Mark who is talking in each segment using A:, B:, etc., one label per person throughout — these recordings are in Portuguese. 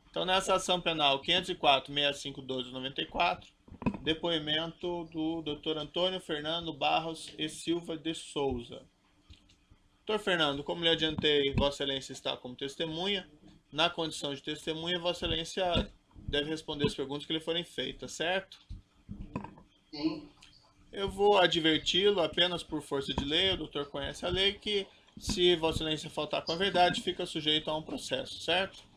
A: Então, nessa ação penal 504.6512/94, depoimento do Dr. Antônio Fernando Barros e Silva de Souza. Dr. Fernando, como lhe adiantei, Vossa Excelência está como testemunha. Na condição de testemunha, Vossa Excelência deve responder as perguntas que lhe forem feitas, certo?
B: Sim.
A: Eu vou adverti-lo apenas por força de lei, o doutor conhece a lei, que se Vossa Excelência faltar com a verdade, fica sujeito a um processo, certo?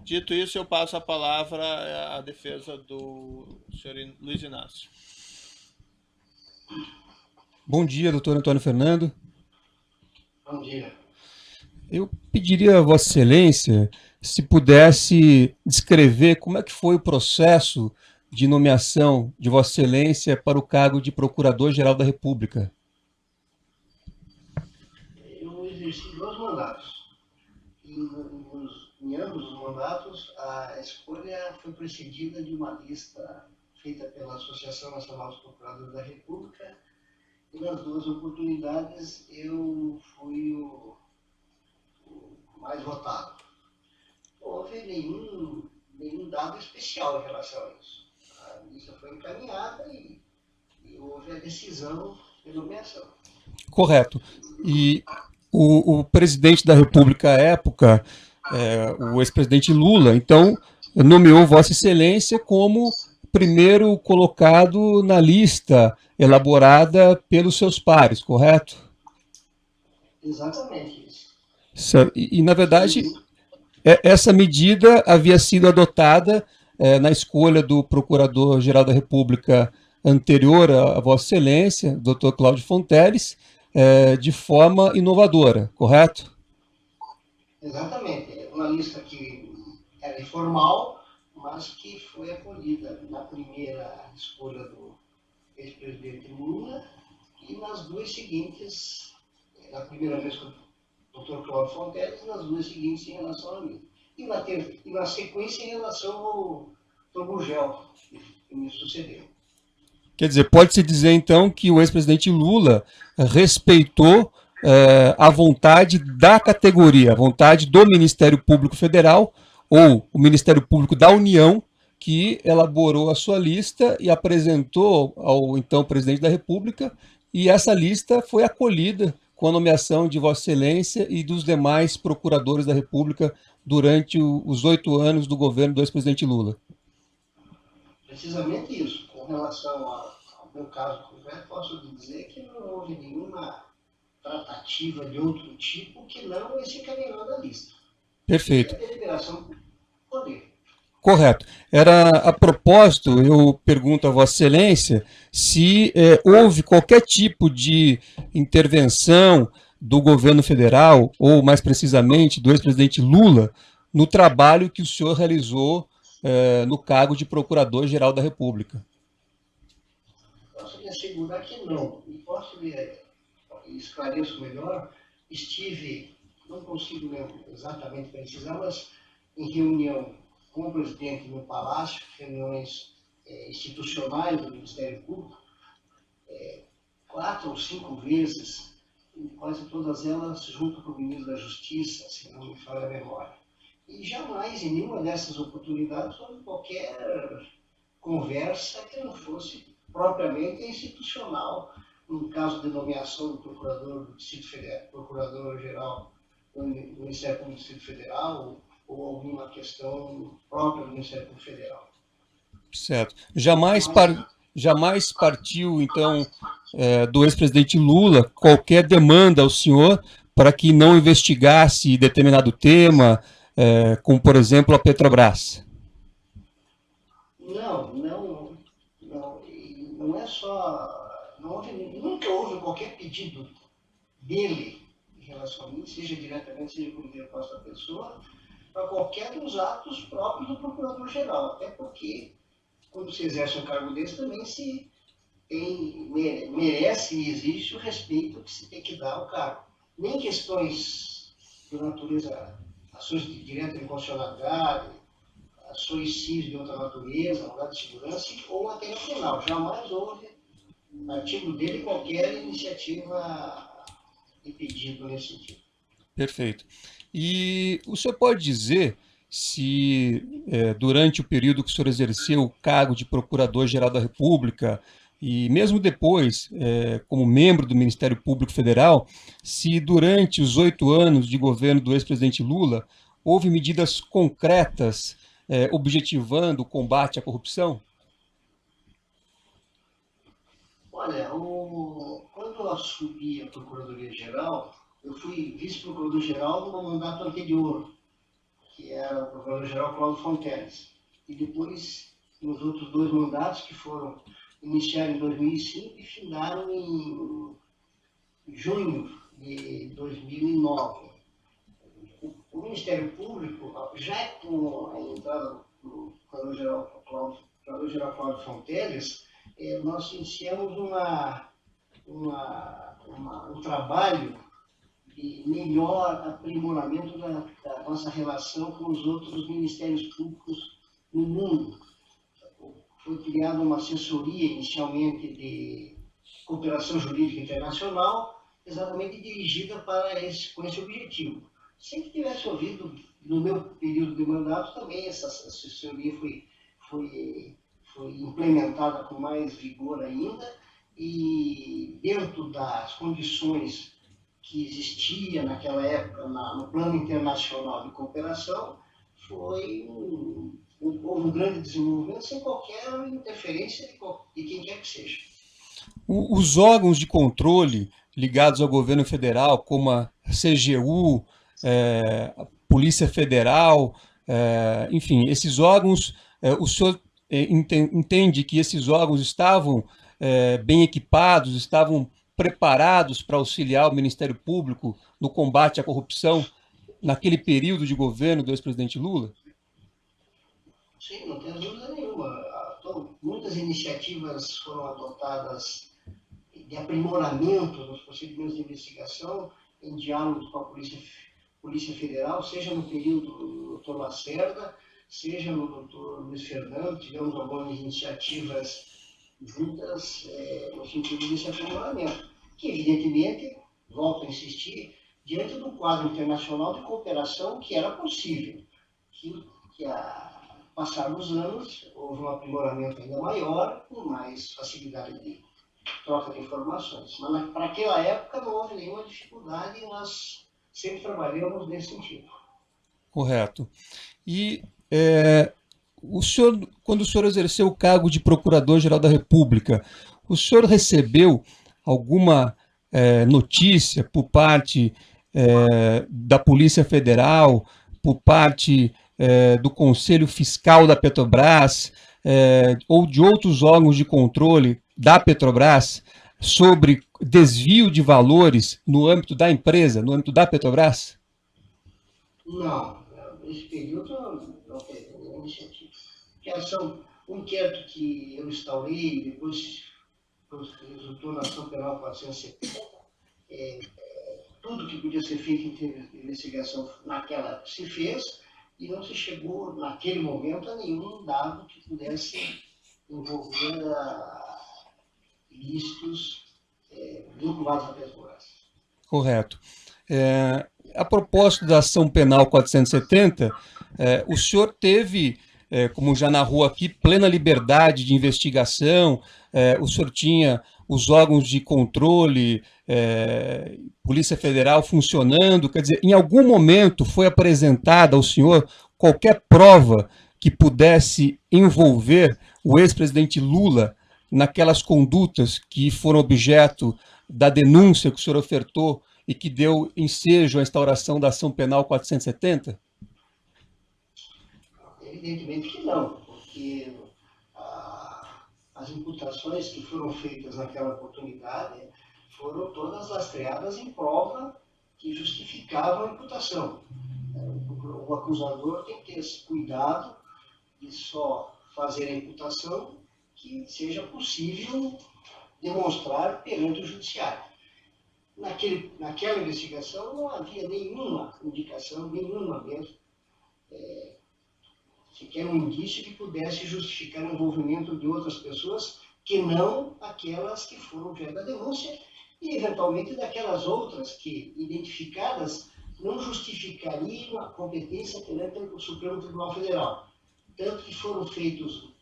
A: Dito isso, eu passo a palavra à defesa do senhor Luiz Inácio.
C: Bom dia, doutor Antônio Fernando.
B: Bom dia.
C: Eu pediria a Vossa Excelência se pudesse descrever como é que foi o processo de nomeação de Vossa Excelência para o cargo de Procurador-Geral da República.
B: Eu exerci 2 mandatos. E em ambos os mandatos, a escolha foi precedida de uma lista feita pela Associação Nacional dos Procuradores da República. E nas 2 oportunidades, eu fui o mais votado. Não houve nenhum dado especial em relação a isso. A lista foi encaminhada e houve a decisão de nomeação.
C: Correto. E o presidente da República à época, o ex-presidente Lula, então, nomeou Vossa Excelência como primeiro colocado na lista elaborada pelos seus pares, correto?
B: Exatamente isso.
C: E na verdade, essa medida havia sido adotada na escolha do Procurador-Geral da República anterior a Vossa Excelência, Dr. Cláudio Fonteles, de forma inovadora, correto?
B: Exatamente. Uma lista que era informal, mas que foi acolhida na primeira escolha do ex-presidente Lula e nas 2 seguintes, na primeira vez com o Dr. Cláudio Fonteles e nas 2 seguintes em relação a mim. E na sequência em relação ao Dr. Gurgel, que me sucedeu.
C: Quer dizer, pode-se dizer então que o ex-presidente Lula respeitou a vontade da categoria, a vontade do Ministério Público Federal ou o Ministério Público da União, que elaborou a sua lista e apresentou ao então presidente da República, e essa lista foi acolhida com a nomeação de Vossa Excelência e dos demais procuradores da República durante os 8 anos do governo do ex-presidente Lula.
B: Precisamente isso. Com relação ao meu caso concreto, posso dizer que não houve nenhuma tratativa de outro tipo que não esse encaminhamento da lista.
C: Perfeito.
B: E a deliberação do poder.
C: Correto. Era a propósito, eu pergunto a Vossa Excelência se houve qualquer tipo de intervenção do governo federal, ou mais precisamente do ex-presidente Lula, no trabalho que o senhor realizou no cargo de Procurador-Geral da República.
B: Posso lhe assegurar que não. E posso lhe esclareço melhor, não consigo exatamente precisar, mas em reunião com o presidente no Palácio, reuniões institucionais do Ministério Público, 4 ou 5 vezes, e quase todas elas junto com o ministro da Justiça, se não me falha a memória. E jamais, em nenhuma dessas oportunidades, houve qualquer conversa que não fosse propriamente institucional, no caso de nomeação do procurador do Distrito Federal, procurador-geral do Ministério Público do Distrito Federal, ou alguma questão própria do Ministério Público Federal.
C: Certo. Jamais partiu, então, do ex-presidente Lula qualquer demanda ao senhor para que não investigasse determinado tema, como, por exemplo, a Petrobras?
B: Não é só... nunca houve qualquer pedido dele em relação a mim, seja diretamente, seja por interposta da pessoa, para qualquer dos atos próprios do Procurador-Geral. Até porque, quando se exerce um cargo desse, também se merece e existe o respeito que se tem que dar ao cargo. Nem questões de natureza, ações diretas de constitucionalidade, ações civis de outra natureza, mandado de segurança ou matéria penal. Jamais houve, no artigo dele, qualquer iniciativa e pedido nesse sentido.
C: Perfeito. E o senhor pode dizer se, durante o período que o senhor exerceu o cargo de Procurador-Geral da República, e mesmo depois, como membro do Ministério Público Federal, se durante os 8 anos de governo do ex-presidente Lula, houve medidas concretas, objetivando o combate à corrupção?
B: Olha, quando eu assumi a Procuradoria-Geral, eu fui vice-procurador-geral no mandato anterior, que era o procurador-geral Cláudio Fonteles. E depois, nos outros 2 mandatos, que iniciaram em 2005 e findaram em junho de 2009. O Ministério Público, já com a entrada do procurador-geral Cláudio Fonteles, nós iniciamos um trabalho de melhor aprimoramento da nossa relação com os outros ministérios públicos no mundo. Foi criada uma assessoria inicialmente de cooperação jurídica internacional, exatamente dirigida com esse objetivo. Sem que tivesse ouvido, no meu período de mandato, também essa assessoria foi implementada com mais vigor ainda, e dentro das condições que existia naquela época no plano internacional de cooperação, houve um grande desenvolvimento sem qualquer interferência de quem quer que seja.
C: Os órgãos de controle ligados ao governo federal, como a CGU, a Polícia Federal, enfim, esses órgãos, o senhor entende que esses órgãos estavam bem equipados, estavam preparados para auxiliar o Ministério Público no combate à corrupção naquele período de governo do ex-presidente Lula?
B: Sim, não tem dúvida nenhuma. Então, muitas iniciativas foram adotadas de aprimoramento nos procedimentos de investigação, em diálogo com a Polícia Federal, seja no período do Dr. Lacerda, seja no Dr. Luiz Fernando. Tivemos algumas iniciativas juntas no sentido desse aprimoramento, que evidentemente, volto a insistir, diante do quadro internacional de cooperação que era possível, que a passar dos anos houve um aprimoramento ainda maior, com mais facilidade de troca de informações. Mas para aquela época não houve nenhuma dificuldade e nós sempre trabalhamos nesse sentido.
C: Correto. E quando o senhor exerceu o cargo de Procurador-Geral da República, o senhor recebeu alguma notícia por parte da Polícia Federal, por parte do Conselho Fiscal da Petrobras, ou de outros órgãos de controle da Petrobras, sobre desvio de valores no âmbito da empresa, no âmbito da Petrobras?
B: Não, nesse período não teve nenhuma iniciativa. Um inquérito que eu instaurei, depois resultou na ação penal 470, tudo que podia ser feito em termos de investigação naquela época se fez, e não se chegou, naquele momento, a nenhum dado que pudesse envolver ilícitos vinculados à Petrobras.
C: Correto. A propósito da ação penal 470, o senhor teve, como já narrou aqui, plena liberdade de investigação, o senhor tinha os órgãos de controle, Polícia Federal funcionando, quer dizer, em algum momento foi apresentada ao senhor qualquer prova que pudesse envolver o ex-presidente Lula naquelas condutas que foram objeto da denúncia que o senhor ofertou e que deu ensejo à instauração da ação penal 470?
B: Evidentemente que não, porque as imputações que foram feitas naquela oportunidade foram todas lastreadas em prova que justificavam a imputação. O acusador tem que ter esse cuidado de só fazer a imputação que seja possível demonstrar perante o judiciário. Naquela investigação não havia nenhuma indicação, nenhuma mesmo, sequer um indício que pudesse justificar o envolvimento de outras pessoas que não aquelas que foram objeto da denúncia e, eventualmente, daquelas outras que, identificadas, não justificariam a competência perante o Supremo Tribunal Federal. Tanto que foram feitos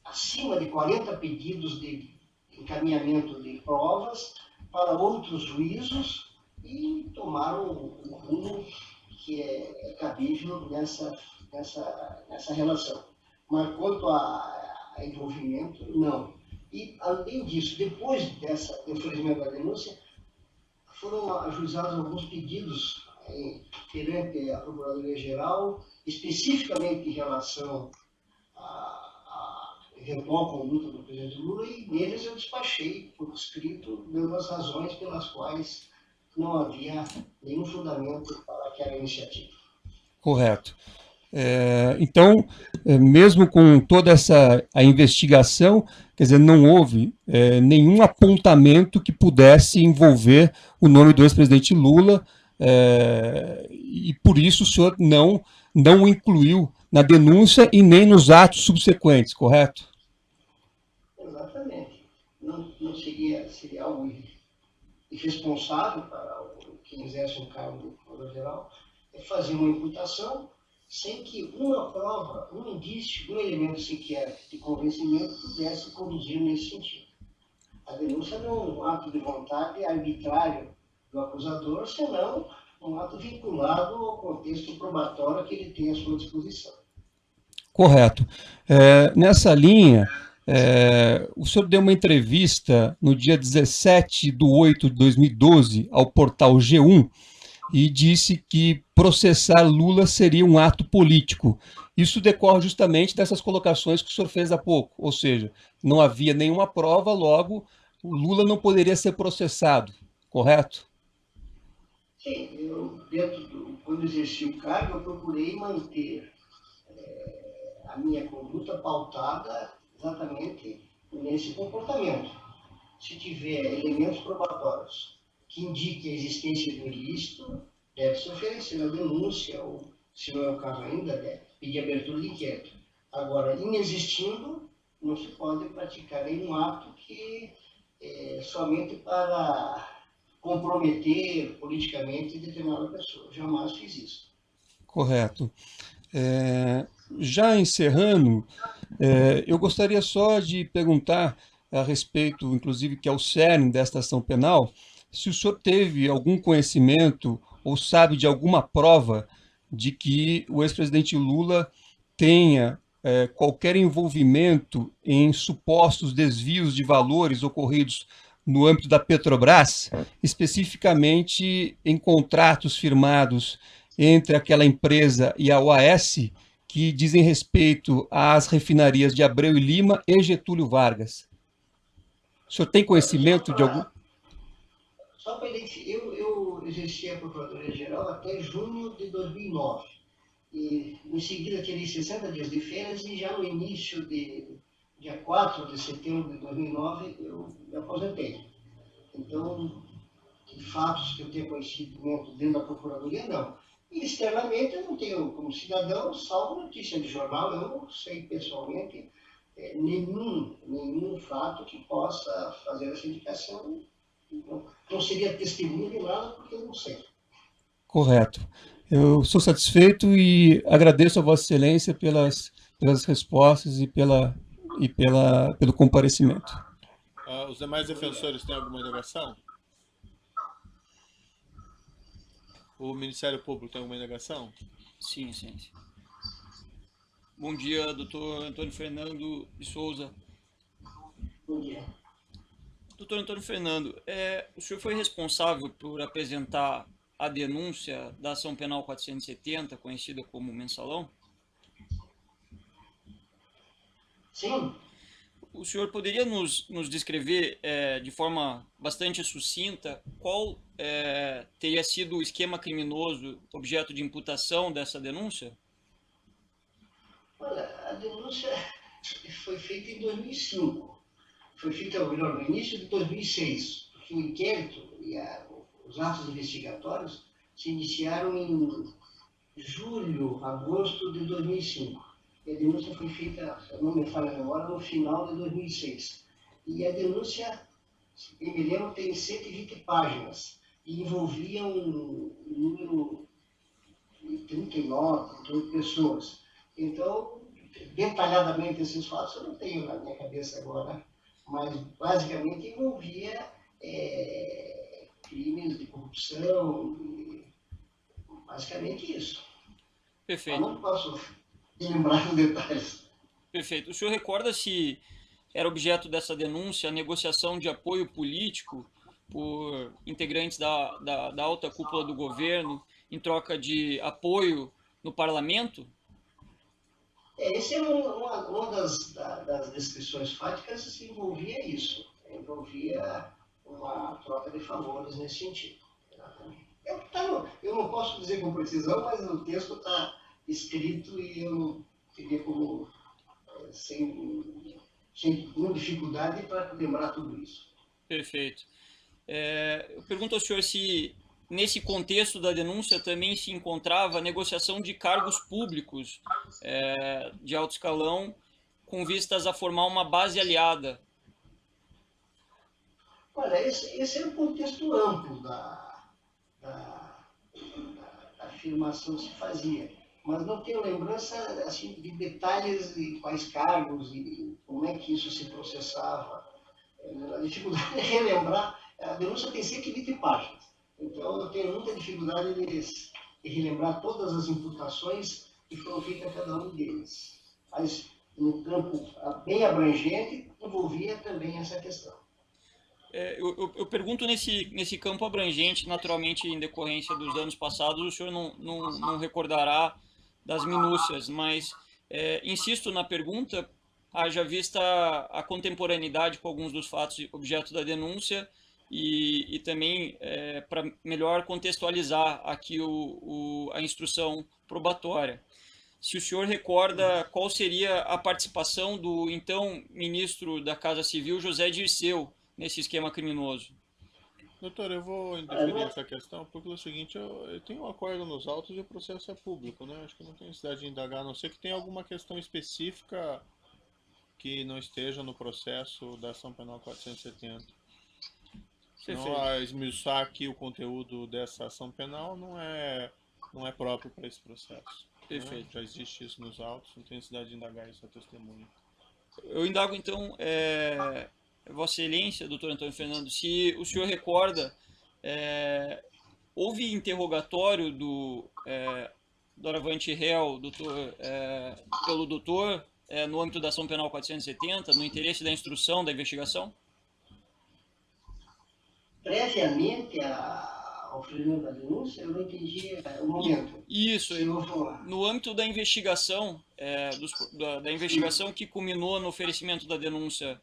B: acima de 40 pedidos de encaminhamento de provas para outros juízos e tomaram o rumo que é cabível nessa relação. Mas quanto a envolvimento, não. E, além disso, depois do oferecimento da denúncia, foram ajuizados alguns pedidos perante a Procuradoria-Geral, especificamente em relação à eventual conduta do presidente Lula, e neles eu despachei por escrito, dando as razões pelas quais não havia nenhum fundamento para aquela iniciativa.
C: Correto. Então, mesmo com toda a investigação, quer dizer, não houve nenhum apontamento que pudesse envolver o nome do ex-presidente Lula, e por isso o senhor não o incluiu na denúncia e nem nos atos subsequentes, correto?
B: Exatamente. Não seria algo irresponsável para quem exerce um cargo de Procuradoria-Geral fazer uma imputação sem que uma prova, um indício, um elemento sequer de convencimento pudesse conduzir nesse sentido. A denúncia não é um ato de vontade arbitrário do acusador, senão um ato vinculado ao contexto probatório que ele tem à sua disposição.
C: Correto. Nessa linha, o senhor deu uma entrevista no dia 17/8/2012 ao portal G1 e disse que processar Lula seria um ato político. Isso decorre justamente dessas colocações que o senhor fez há pouco, ou seja, não havia nenhuma prova, logo o Lula não poderia ser processado, correto?
B: Sim, quando exerci o cargo, eu procurei manter a minha conduta pautada exatamente nesse comportamento. Se tiver elementos probatórios que indiquem a existência de um ilícito, deve-se oferecer a denúncia, ou, se não é o caso ainda, deve pedir abertura de inquérito. Agora, inexistindo, não se pode praticar nenhum ato que somente para comprometer politicamente determinada pessoa. Jamais fiz isso.
C: Correto. Já encerrando, eu gostaria só de perguntar a respeito, inclusive, que é o cerne desta ação penal, se o senhor teve algum conhecimento ou sabe de alguma prova de que o ex-presidente Lula tenha qualquer envolvimento em supostos desvios de valores ocorridos no âmbito da Petrobras, especificamente em contratos firmados entre aquela empresa e a OAS, que dizem respeito às refinarias de Abreu e Lima e Getúlio Vargas. O senhor tem conhecimento de algum?
B: Só para eu exerci a Procuradoria-Geral até junho de 2009. E, em seguida, tirei 60 dias de férias e já no início dia 4 de setembro de 2009, eu me aposentei. Então, de fatos que eu tenho conhecimento dentro da Procuradoria, não. E, externamente, eu não tenho, como cidadão, salvo notícia de jornal, eu não sei pessoalmente nenhum fato que possa fazer essa indicação. Não seria testemunha de nada, porque eu não sei.
C: Correto. Eu sou satisfeito e agradeço a Vossa Excelência pelas respostas e pelo comparecimento.
A: Os demais defensores têm alguma indagação? O Ministério Público tem alguma indagação?
D: Sim, Excelência. Bom dia, doutor Antônio Fernando de Souza.
B: Bom dia.
D: Doutor Antônio Fernando, o senhor foi responsável por apresentar a denúncia da ação penal 470, conhecida como Mensalão?
B: Sim.
D: O senhor poderia nos descrever de forma bastante sucinta qual teria sido o esquema criminoso objeto de imputação dessa denúncia?
B: Olha, a denúncia foi feita em 2005. Foi feita, melhor, no início de 2006, porque o inquérito e os atos investigatórios se iniciaram em julho, agosto de 2005. E a denúncia foi feita, se não me falha a memória, no final de 2006. E a denúncia, em me lembro, tem 120 páginas e envolvia um número 39, 38 pessoas. Então, detalhadamente esses fatos eu não tenho na minha cabeça agora, mas basicamente envolvia crimes de corrupção, basicamente isso. Eu
D: Perfeito,
B: não posso lembrar os detalhes.
D: perfeito. O senhor recorda se era objeto dessa denúncia a negociação de apoio político por integrantes da alta cúpula do governo em troca de apoio no parlamento?
B: Esse é uma das descrições fáticas, envolvia isso, envolvia uma troca de favores nesse sentido. Exatamente. Eu não posso dizer com precisão, mas o texto está escrito e eu não teria como, sem nenhuma dificuldade, para lembrar tudo isso.
D: Perfeito. Eu pergunto ao senhor se, nesse contexto da denúncia, também se encontrava a negociação de cargos públicos de alto escalão com vistas a formar uma base aliada.
B: Olha, esse é um contexto amplo da afirmação que se fazia, mas não tenho lembrança assim, de detalhes de quais cargos e como é que isso se processava. A dificuldade é relembrar, a denúncia tem 120 páginas, então eu tenho muita dificuldade de relembrar todas as imputações que foram feitas a cada um deles. Mas, no campo bem abrangente, envolvia também essa questão.
D: Eu pergunto nesse campo abrangente, naturalmente em decorrência dos anos passados, o senhor não recordará das minúcias, mas insisto na pergunta, haja vista a contemporaneidade com alguns dos fatos objeto da denúncia e também para melhor contextualizar aqui a instrução probatória. Se o senhor recorda qual seria a participação do então ministro da Casa Civil, José Dirceu, nesse esquema criminoso?
A: Doutor, eu vou indeferir essa questão, porque é o seguinte, eu tenho um acordo nos autos e o processo é público, né? Acho que não tem necessidade de indagar, a não ser que tenha alguma questão específica que não esteja no processo da ação penal 470. Senão, a esmiuçar aqui o conteúdo dessa ação penal não é próprio para esse processo.
D: Perfeito.
A: Né? Já existe isso nos autos, não tem necessidade de indagar isso a testemunha.
D: Eu indago, então, Vossa Excelência, doutor Antônio Fernando, se o senhor recorda, houve interrogatório do doravante réu pelo doutor no âmbito da ação penal 470, no interesse da instrução da investigação?
B: Previamente ao fechamento da denúncia, eu não entendi o momento.
D: Isso, no âmbito da investigação, da investigação que culminou no oferecimento da denúncia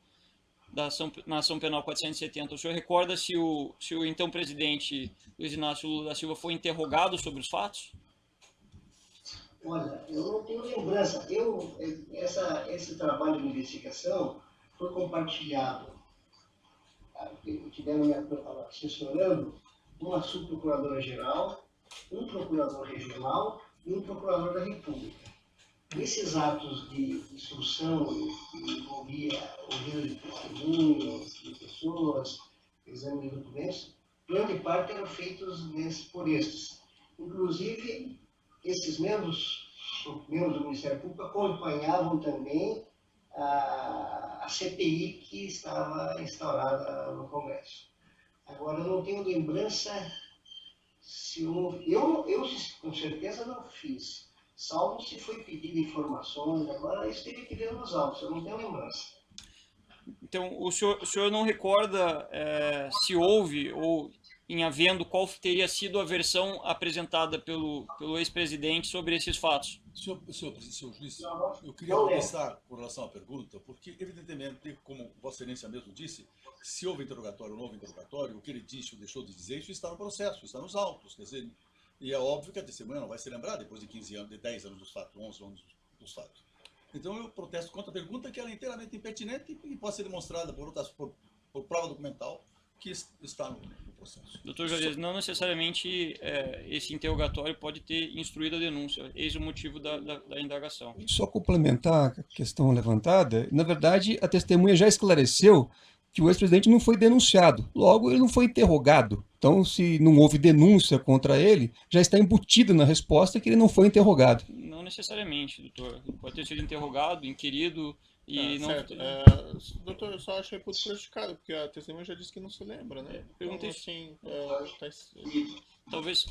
D: na ação penal 470, o senhor recorda se o então presidente Luiz Inácio Lula da Silva foi interrogado sobre os fatos?
B: Olha, eu não tenho lembrança. Esse trabalho de investigação foi compartilhado. Tiveram me assessorando uma subprocuradora-geral, um procurador regional e um procurador da República. Esses atos de instrução que envolvia ouvido de testemunhos, de pessoas, exame de documentos, grande parte eram feitos por estes. Inclusive, esses membros do Ministério Público acompanhavam também a CPI que estava instaurada no Congresso. Agora, eu não tenho lembrança se houve... Eu com certeza não fiz, salvo se foi pedido informações. Agora, isso teria que ver nos autos, eu não tenho lembrança.
D: Então, o senhor não recorda se houve ou em havendo, qual teria sido a versão apresentada pelo ex-presidente sobre esses fatos?
E: Senhor juiz, eu queria começar com relação à pergunta, porque, evidentemente, como Vossa Excelência mesmo disse, se houve interrogatório ou não houve interrogatório, o que ele disse ou deixou de dizer, isso está no processo, está nos autos. Quer dizer, e é óbvio que a testemunha não vai se lembrar depois de 15 anos, de 10 anos dos fatos, 11 anos dos fatos. Então, eu protesto contra a pergunta, que ela é inteiramente impertinente e pode ser demonstrada por prova documental que está no processo.
D: Doutor Jorge, não necessariamente esse interrogatório pode ter instruído a denúncia, eis o motivo da indagação.
C: Só complementar a questão levantada, na verdade, a testemunha já esclareceu que o ex-presidente não foi denunciado. Logo, ele não foi interrogado. Então, se não houve denúncia contra ele, já está embutido na resposta que ele não foi interrogado.
D: Não necessariamente, doutor. Pode ter sido interrogado, inquirido e não.
A: Certo. Doutor, eu só achei pouco prejudicado, porque a testemunha já disse que não se lembra, né?
D: Perguntei
A: Então,
D: Talvez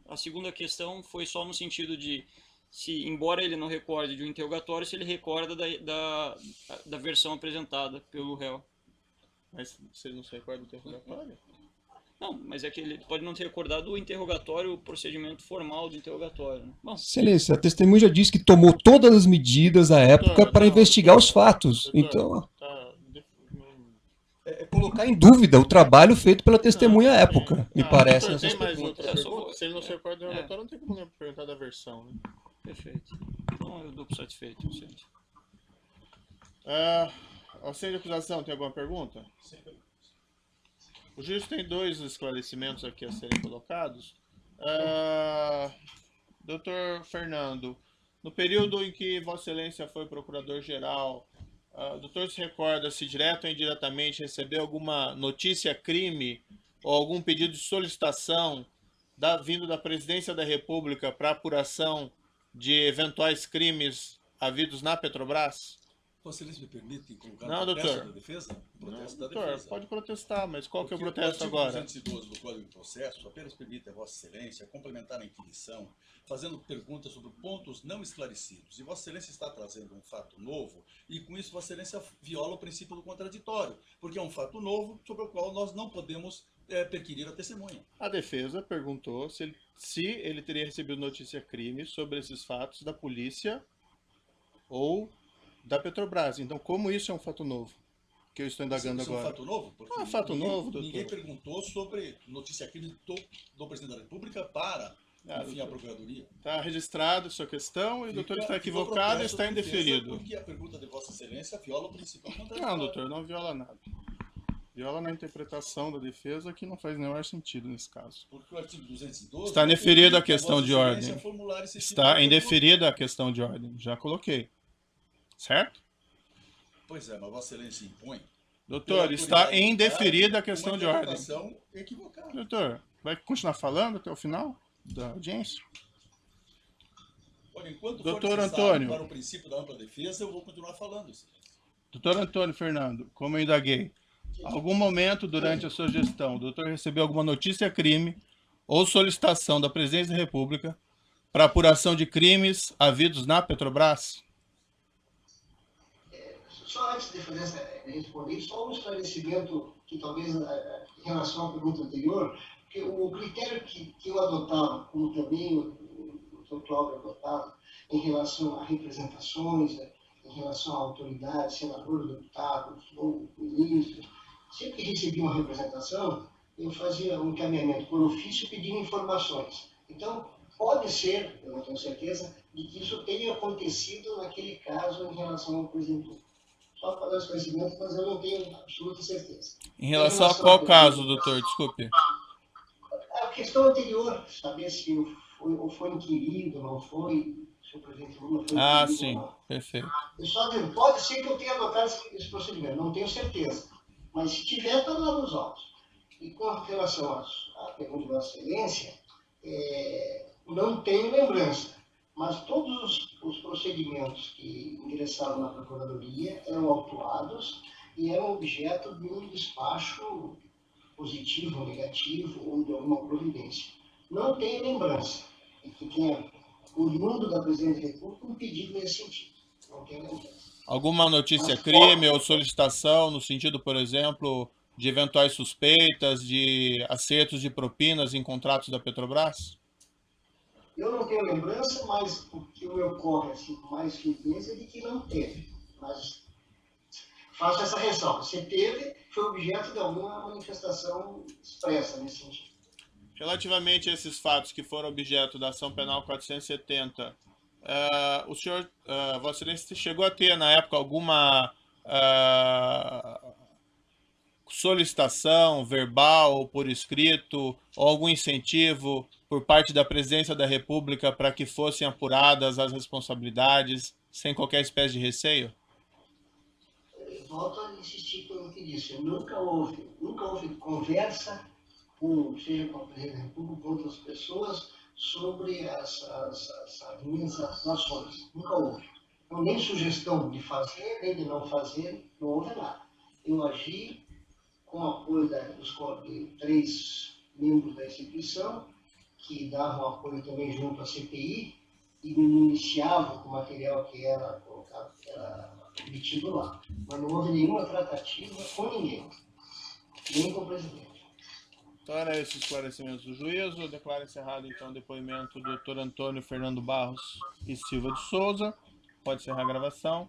D: a segunda questão foi só no sentido de se, embora ele não recorde de um interrogatório, se ele recorda da versão apresentada pelo réu.
A: Mas se ele não se recorda do interrogatório?
D: Não, mas é que ele pode não ter recordado o interrogatório, o procedimento formal de interrogatório. Né? Bom,
C: Excelência, a testemunha já disse que tomou todas as medidas à época para investigar os fatos. Então, é colocar em dúvida o trabalho feito pela testemunha à época, me parece.
A: Doutor,
C: nessas
A: tem mais
C: perguntas.
A: outra pergunta? Se ele não se recorda do interrogatório, não tem como perguntar da versão, né?
D: perfeito. Então eu dou por satisfeito, Vicente.
A: Auxílio de acusação, tem alguma pergunta? O juiz tem 2 esclarecimentos aqui a serem colocados. Doutor Fernando, no período em que Vossa Excelência foi procurador-geral, o doutor se recorda se direto ou indiretamente recebeu alguma notícia-crime ou algum pedido de solicitação vindo da Presidência da República para apuração de eventuais crimes havidos na Petrobras?
E: Vossa Excelência me permite colocar
A: Não,
E: protesto
A: doutor.
E: da defesa? Protesto da
A: Doutor,
E: defesa.
A: pode protestar, mas qual que é o
E: Porque
A: protesto agora?
E: O artigo 212 do Código de Processo apenas permite a Vossa Excelência complementar a inquisição, fazendo perguntas sobre pontos não esclarecidos. E Vossa Excelência está trazendo um fato novo, e com isso Vossa Excelência viola o princípio do contraditório, porque é um fato novo sobre o qual nós não podemos perquirir a testemunha.
A: A defesa perguntou se ele teria recebido notícia-crime sobre esses fatos da polícia ou da Petrobras. Então, como isso é um fato novo? Que eu estou indagando
E: Isso é um
A: agora.
E: fato novo? Porque
A: É um fato novo, doutor.
E: Ninguém perguntou sobre notícia-crime do Presidente da República para, enfim, a Procuradoria.
A: Está registrado sua questão e o doutor está
E: Fica o
A: equivocado e
E: protesto
A: está
E: da defesa,
A: indeferido.
E: Porque a pergunta de Vossa Excelência viola o princípio do contraditório.
A: Não, doutor, não viola nada. Viola na interpretação da defesa, que não faz nenhum sentido nesse caso.
E: Porque o artigo 212...
A: Está indeferida a
E: permite
A: questão
E: Vossa
A: de
E: Excelência
A: ordem.
E: formular esse tipo de
A: Está
E: pergunta.
A: indeferida a questão de ordem. Já coloquei. Certo?
E: Pois é, mas Vossa Excelência impõe...
A: Doutor, está indeferida a questão de ordem.
E: Uma equivocada.
A: Doutor, vai continuar falando até o final da audiência?
E: Olha, enquanto
A: Doutor
E: for necessário
A: Antônio.
E: para o princípio da ampla defesa, eu vou continuar falando isso.
A: Doutor Antônio Fernando, como eu indaguei, algum momento durante a sua gestão, o doutor recebeu alguma notícia-crime ou solicitação da Presidência da República para apuração de crimes havidos na Petrobras?
B: Só antes de responder, só um esclarecimento que talvez em relação à pergunta anterior, porque o critério que eu adotava, como também o Dr. Cláudio adotava, em relação a representações, em relação a autoridades, senadores, deputados, ou ministros, sempre que recebia uma representação, eu fazia um encaminhamento por ofício pedindo informações. Então, pode ser, eu não tenho certeza, de que isso tenha acontecido naquele caso em relação ao presidente. Só para dar esclarecimento, mas eu não tenho absoluta certeza.
A: Em relação a qual caso, doutor? Desculpe.
B: A questão anterior, saber se foi inquirido, não foi, se o presidente Lula foi
A: Ah,
B: inquirido
A: sim.
B: ou não.
A: Perfeito.
B: Eu só digo, pode ser que eu tenha adotado esse procedimento, não tenho certeza. Mas se tiver, está lá nos autos. E com relação à pergunta de Vossa Excelência, não tenho lembrança. Mas todos os procedimentos que ingressavam na Procuradoria eram autuados e eram objeto de um despacho positivo ou negativo ou de alguma providência. Não tenho lembrança de que tenha oriundo da Presidência da República um pedido nesse sentido. Não tenho lembrança.
A: Alguma notícia-crime ou solicitação no sentido, por exemplo, de eventuais suspeitas de acertos de propinas em contratos da Petrobras?
B: Eu não tenho lembrança, mas o que me ocorre assim, com mais firmeza é de que não teve. Mas faço essa ressalva. Se teve, foi objeto de alguma manifestação expressa nesse sentido.
A: Relativamente a esses fatos que foram objeto da ação penal 470, o senhor, Vossa Excelência, chegou a ter na época alguma solicitação verbal ou por escrito ou algum incentivo por parte da Presidência da República para que fossem apuradas as responsabilidades sem qualquer espécie de receio?
B: Volto a insistir que eu não que disse, nunca houve conversa seja com o presidente da República, com outras pessoas, sobre as minhas atuações. Nunca houve. Então, nem sugestão de fazer, nem de não fazer, não houve nada. Eu agi com o apoio de 3 membros da instituição, que davam apoio também junto à CPI, e me municiavam com o material que era colocado, que era obtido lá. Mas não houve nenhuma tratativa com ninguém, nem com o presidente.
A: Então, era esse esclarecimento do juízo. Eu declaro encerrado, então, o depoimento do Dr. Antônio Fernando Barros e Silva de Souza. Pode encerrar a gravação.